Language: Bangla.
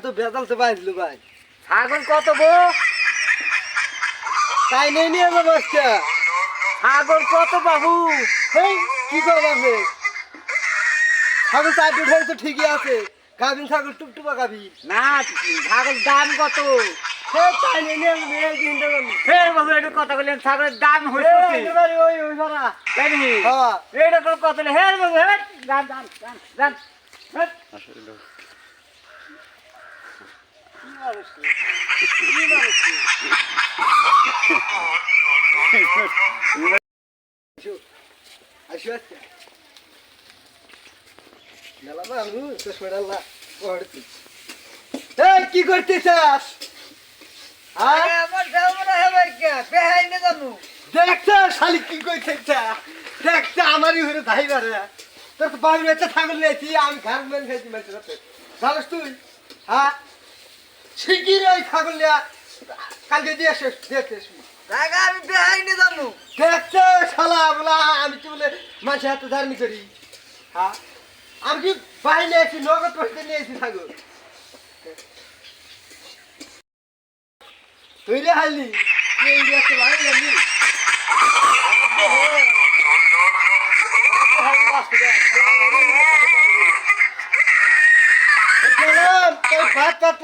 তো বেজাল তো পাইছিল ভাই। ছাগল কত গো? তাই নিয়ে যাবো আজকে। ছাগল কত বাবু? হেই, কি করবে? ছাগল চার দুঠাই তো ঠিকই আছে। গাভিন ছাগল টুকটুকা গাভিন। না, ছাগল দাম কত? সে তাই নিয়ে এই দিনটা যাবো। হে বাবু, এটা কথা বললেন ছাগলের দাম এই হয়েছে একেবারে ওই ভাড়া। তাই নাকি? হ্যাঁ। এইটা তো কত? হে বাবু, হে দাম দাম দাম দাম। কি মানুষ তুই? কি মানুষ তুই? আসো আজকে। মেলা মানুষ তো সরাল্লা পড়ছি। এই কি করতেছিস? হ্যাঁ? আমার যাবো না হবে কে? বেহাই নে জানু। দেখছো শালি কি করতেছে? দেখছো আমারই হয়ে ধাই বারে। তোর তো বাড়ি বেঁচে ছাগল নিয়েছি, আমি ঘর মেন খেয়েছি মেয়েছে রাতে। জানিস তুই? হ্যাঁ? শিগগিরই ওই ছাগল নিয়ে কালকে দিয়ে শেষ দেখতে জায়গা আমি বেহাই নে জানু। দেখছো শালা বলা আমি কি বলে মাঝে হাতে ধারণি করি? হ্যাঁ? আমি কি বাড়ি নিয়েছি নগদ পয়সা নিয়েছি ছাগল। তুই রে হালি তুই এই দেখতে বাড়ি নিলি ভাত